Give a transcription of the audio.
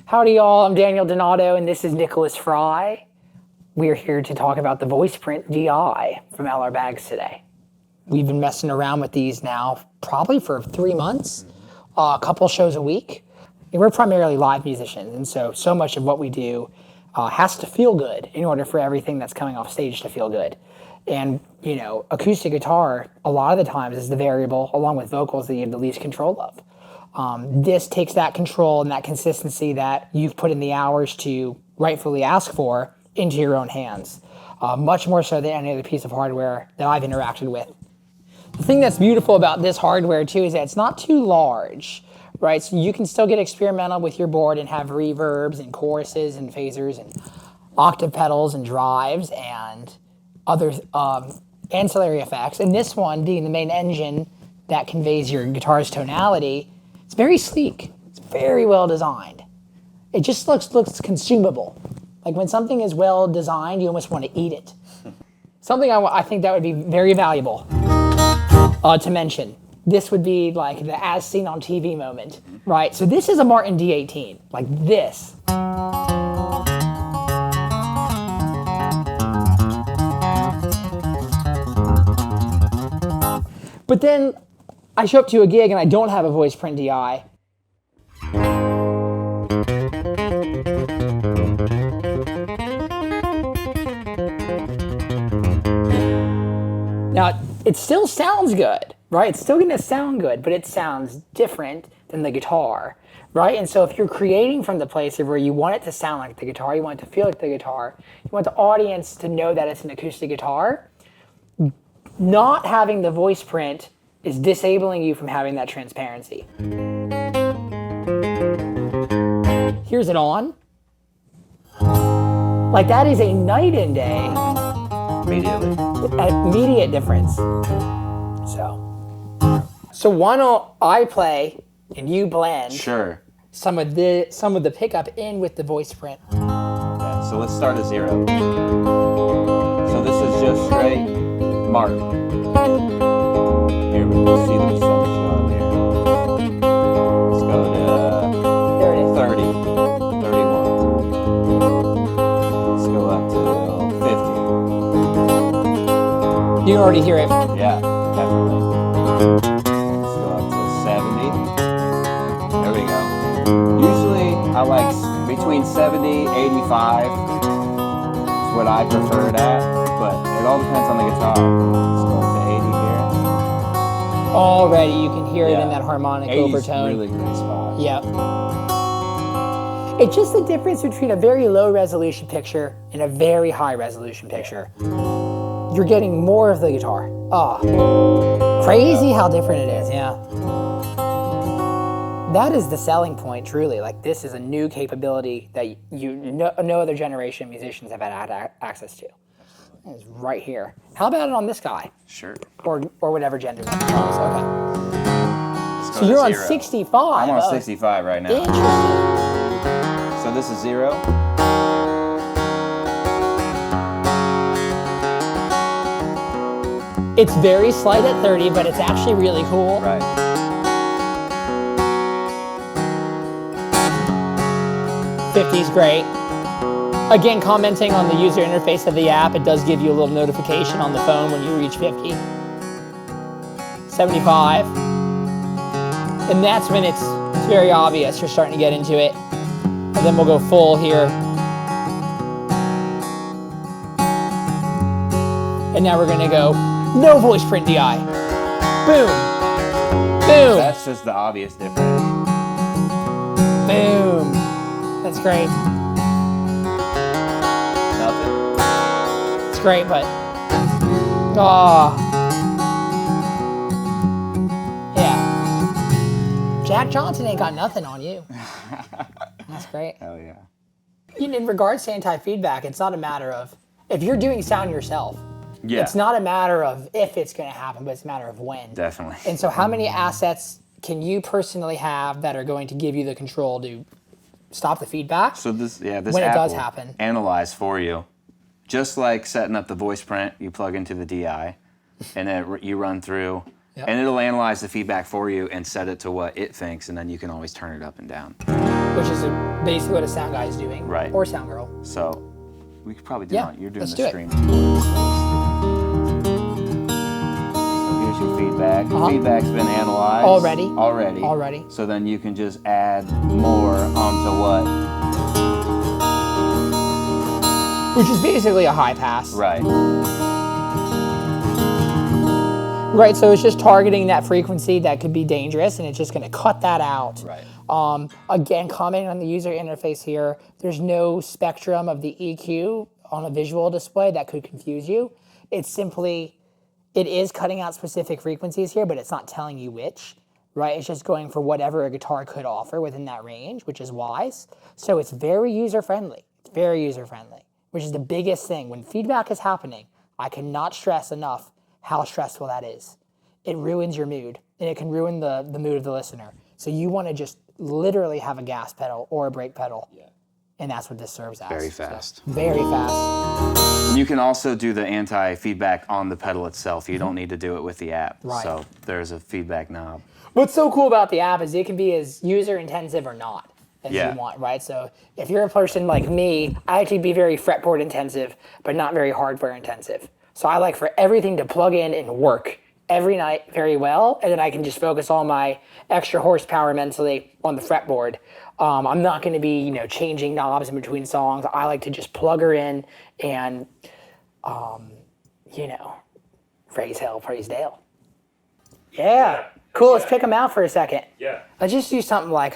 Howdy y'all, I'm Daniel Donato and this is Nicholas Fry. We are here to talk about the Voiceprint DI from LR Bags today. We've been messing around with these now probably for 3 months, a couple shows a week. And we're primarily live musicians, and so much of what we do has to feel good in order for everything that's coming off stage to feel good. And, you know, acoustic guitar, a lot of the times, is the variable, along with vocals, that you have the least control of. This takes that control and that consistency that you've put in the hours to rightfully ask for into your own hands, much more so than any other piece of hardware that I've interacted with. The thing that's beautiful about this hardware too is that it's not too large, right? So you can still get experimental with your board and have reverbs and choruses and phasers and octave pedals and drives and other ancillary effects. And this one, being the main engine that conveys your guitar's tonality, it's very sleek. It's very well designed. It just looks consumable. Like when something is well designed, you almost want to eat it. Something I think that would be very valuable to mention. This would be like the as seen on TV moment, right? So this is a Martin D18, like this. But then I show up to a gig and I don't have a Voiceprint DI. Now, it still sounds good, right? It's still gonna sound good, but it sounds different than the guitar, right? And so if you're creating from the place of where you want it to sound like the guitar, you want it to feel like the guitar, you want the audience to know that it's an acoustic guitar, not having the Voiceprint is disabling you from having that transparency. Here's it on. Like that is a night and day. Immediate difference. So why don't I play and you blend? Sure. Some of the pickup in with the Voiceprint. Okay, so let's start at 0. So this is just straight mark. Here we can see the percentage on here. Let's go to There it is. 30, 31. Let's go up to 50. You can already hear it. Yeah, definitely. Let's go up to 70. There we go. Usually I like between 70, 85 is what I prefer it at, but it all depends on the guitar. Let's go up to 80 here. Already you can hear it in that harmonic 80's overtone. Really great spot. Yep. It's just the difference between a very low resolution picture and a very high resolution picture. You're getting more of the guitar. Crazy how different it is, yeah. That is the selling point, truly. Like this is a new capability that no other generation of musicians have had access to. It's right here. How about it on this guy? Sure. Or whatever gender that is. Okay. Let's go So to you're on 0. 65. I'm on 65 right now. Interesting. So this is 0. It's very slight at 30, but it's actually really cool. Right. '50's great. Again, commenting on the user interface of the app, it does give you a little notification on the phone when you reach 50. 75. And that's when it's very obvious you're starting to get into it. And then we'll go full here. And now we're gonna go no Voiceprint DI. Boom. Boom. That's just the obvious difference. Boom. That's great. Nothing. It's great, but yeah. Jack Johnson ain't got nothing on you. That's great. Hell yeah. In regards to anti-feedback, it's not a matter of if you're doing sound yourself. Yeah. It's not a matter of if it's going to happen, but it's a matter of when. Definitely. And so how many assets can you personally have that are going to give you the control to stop the feedback? So this when app it does will happen. analyze for you. Just like setting up the Voiceprint, you plug into the DI, and then you run through Yep. And it'll analyze the feedback for you and set it to what it thinks, and then you can always turn it up and down. Which is basically what a sound guy is doing. Right. Or sound girl. So we could probably do Yeah, it. You're doing let's the do it. stream. So here's your feedback. Feedback's been analyzed. Already. So then you can just add more onto what? Which is basically a high pass. Right. Right, so it's just targeting that frequency that could be dangerous, and it's just going to cut that out. Right. Again, commenting on the user interface here, there's no spectrum of the EQ on a visual display that could confuse you. It's simply, it is cutting out specific frequencies here, but it's not telling you which, right? It's just going for whatever a guitar could offer within that range, which is wise. So it's very user-friendly. It's very user-friendly, which is the biggest thing. When feedback is happening, I cannot stress enough how stressful that is. It ruins your mood, and it can ruin the mood of the listener. So you want to just literally have a gas pedal or a brake pedal, and that's what this serves as. Very fast. So, very fast. You can also do the anti-feedback on the pedal itself. You don't need to do it with the app. Right. So there's a feedback knob. What's so cool about the app is it can be as user-intensive or not as Yeah. you want, right? So if you're a person like me, I actually be very fretboard intensive, but not very hardware intensive. So I like for everything to plug in and work every night very well, and then I can just focus all my extra horsepower mentally on the fretboard. I'm not going to be, changing knobs in between songs. I like to just plug her in and, praise hell, praise Dale. Yeah. Cool. Let's pick them out for a second. Yeah. Let's just do something like